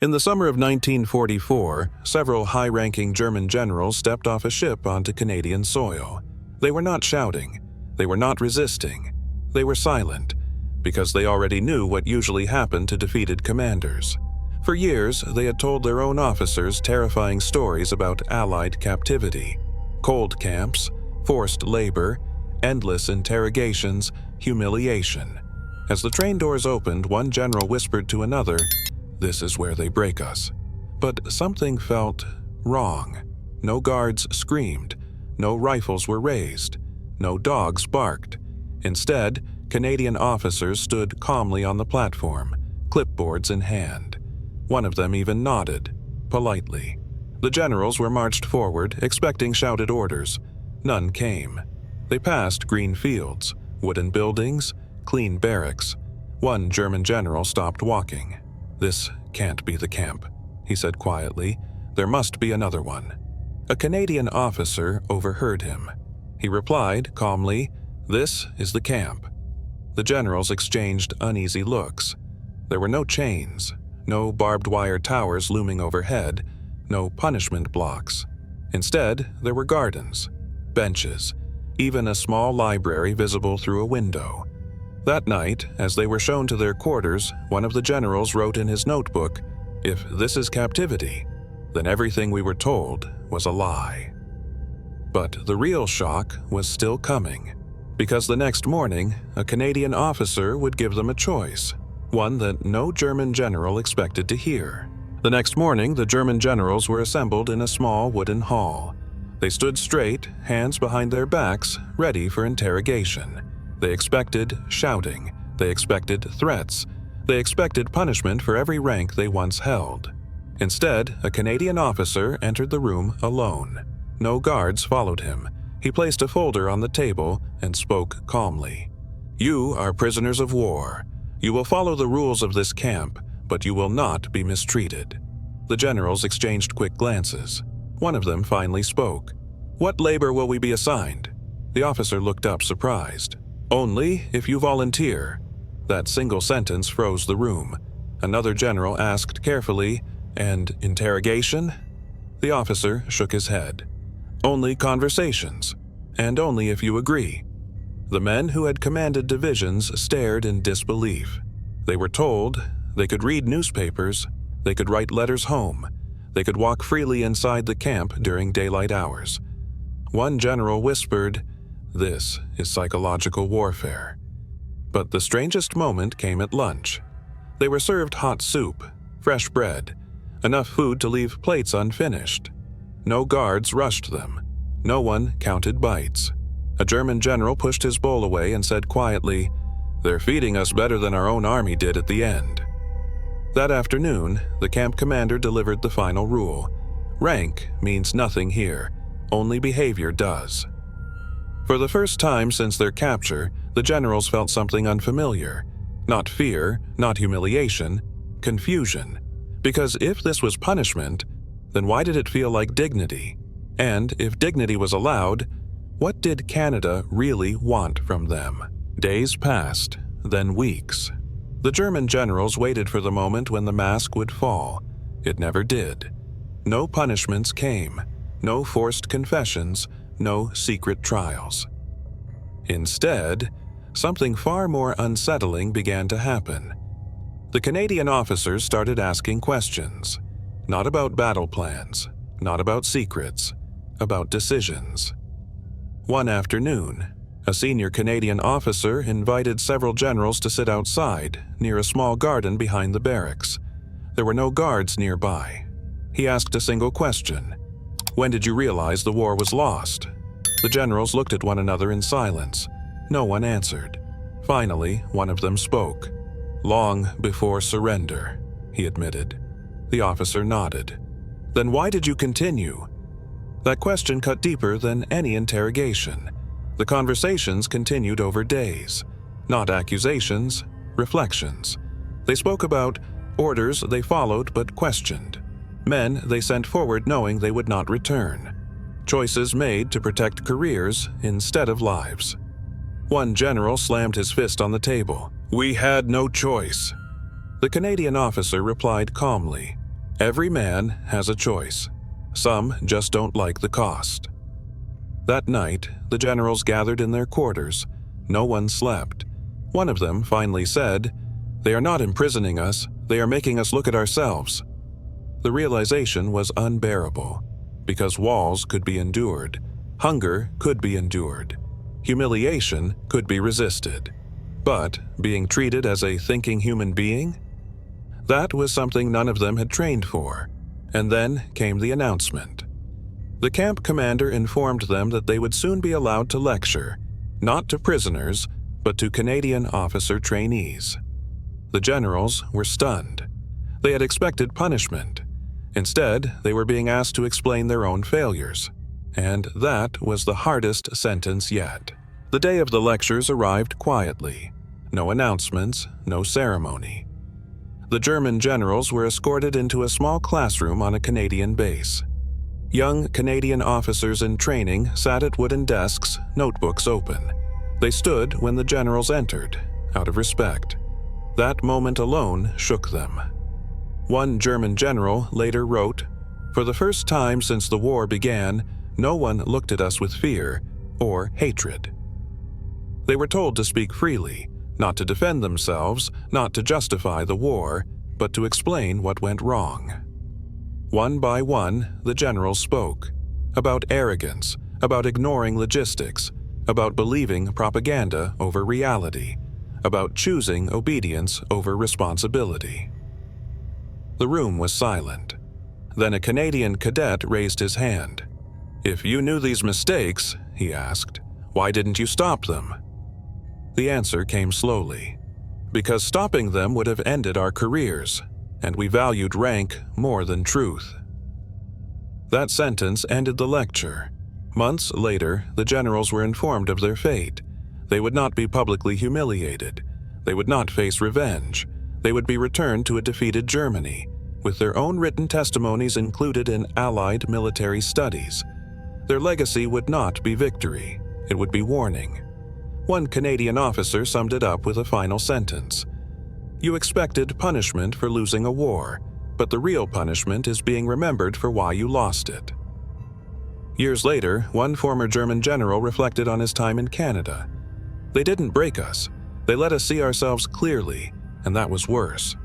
In the summer of 1944, several high-ranking German generals stepped off a ship onto Canadian soil. They were not shouting. They were not resisting. They were silent, because they already knew what usually happened to defeated commanders. For years, they had told their own officers terrifying stories about Allied captivity, cold camps, forced labor, endless interrogations, humiliation. As the train doors opened, one general whispered to another, "This is where they break us." But something felt wrong. No guards screamed. No rifles were raised. No dogs barked. Instead, Canadian officers stood calmly on the platform, clipboards in hand. One of them even nodded, politely. The generals were marched forward, expecting shouted orders. None came. They passed green fields, wooden buildings, clean barracks. One German general stopped walking. "This can't be the camp," he said quietly. "There must be another one." A Canadian officer overheard him. He replied calmly, "This is the camp." The generals exchanged uneasy looks. There were no chains, no barbed wire towers looming overhead, no punishment blocks. Instead, there were gardens, benches, even a small library visible through a window. That night, as they were shown to their quarters, one of the generals wrote in his notebook, "If this is captivity, then everything we were told was a lie." But the real shock was still coming, because the next morning, a Canadian officer would give them a choice, one that no German general expected to hear. The next morning, the German generals were assembled in a small wooden hall. They stood straight, hands behind their backs, ready for interrogation. They expected shouting. They expected threats. They expected punishment for every rank they once held. Instead, a Canadian officer entered the room alone. No guards followed him. He placed a folder on the table and spoke calmly. "You are prisoners of war. You will follow the rules of this camp, but you will not be mistreated." The generals exchanged quick glances. One of them finally spoke. "What labor will we be assigned?" The officer looked up surprised. "Only if you volunteer." That single sentence froze the room. Another general asked carefully, "And interrogation?" The officer shook his head. "Only conversations, and only if you agree." The men who had commanded divisions stared in disbelief. They were told they could read newspapers, they could write letters home, they could walk freely inside the camp during daylight hours. One general whispered, "This is psychological warfare." But the strangest moment came at lunch. They were served hot soup, fresh bread, enough food to leave plates unfinished. No guards rushed them. No one counted bites. A German general pushed his bowl away and said quietly, "They're feeding us better than our own army did at the end." That afternoon, the camp commander delivered the final rule. Rank means nothing here. Only behavior does. For the first time since their capture, the generals felt something unfamiliar. Not fear, not humiliation, confusion. Because if this was punishment, then why did it feel like dignity? And if dignity was allowed, what did Canada really want from them? Days passed, then weeks. The German generals waited for the moment when the mask would fall. It never did. No punishments came. No forced confessions. No secret trials. Instead, something far more unsettling began to happen. The Canadian officers started asking questions. Not about battle plans, not about secrets, about decisions. One afternoon, a senior Canadian officer invited several generals to sit outside, near a small garden behind the barracks. There were no guards nearby. He asked a single question. "When did you realize the war was lost?" The generals looked at one another in silence. No one answered. Finally, one of them spoke. "Long before surrender," he admitted. The officer nodded. "Then why did you continue?" That question cut deeper than any interrogation. The conversations continued over days. Not accusations, reflections. They spoke about orders they followed but questioned. Men they sent forward knowing they would not return. Choices made to protect careers instead of lives. One general slammed his fist on the table. "We had no choice." The Canadian officer replied calmly, Every man has a choice. Some just don't like the cost. That night, the generals gathered in their quarters. No one slept. One of them finally said, "They are not imprisoning us, they are making us look at ourselves." The realization was unbearable, because walls could be endured, hunger could be endured, humiliation could be resisted. But being treated as a thinking human being? That was something none of them had trained for. And then came the announcement. The camp commander informed them that they would soon be allowed to lecture, not to prisoners, but to Canadian officer trainees. The generals were stunned. They had expected punishment. Instead, they were being asked to explain their own failures. And that was the hardest sentence yet. The day of the lectures arrived quietly. No announcements, no ceremony. The German generals were escorted into a small classroom on a Canadian base. Young Canadian officers in training sat at wooden desks, notebooks open. They stood when the generals entered, out of respect. That moment alone shook them. One German general later wrote, "For the first time since the war began, no one looked at us with fear or hatred." They were told to speak freely, not to defend themselves, not to justify the war, but to explain what went wrong. One by one, the generals spoke about arrogance, about ignoring logistics, about believing propaganda over reality, about choosing obedience over responsibility. The room was silent. Then a Canadian cadet raised his hand. "If you knew these mistakes," he asked, "why didn't you stop them?" The answer came slowly. "Because stopping them would have ended our careers, and we valued rank more than truth." That sentence ended the lecture. Months later, the generals were informed of their fate. They would not be publicly humiliated. They would not face revenge. They would be returned to a defeated Germany, with their own written testimonies included in Allied military studies. Their legacy would not be victory. It would be warning. One Canadian officer summed it up with a final sentence. "You expected punishment for losing a war, but the real punishment is being remembered for why you lost it." Years later, one former German general reflected on his time in Canada. "They didn't break us. They let us see ourselves clearly, and that was worse."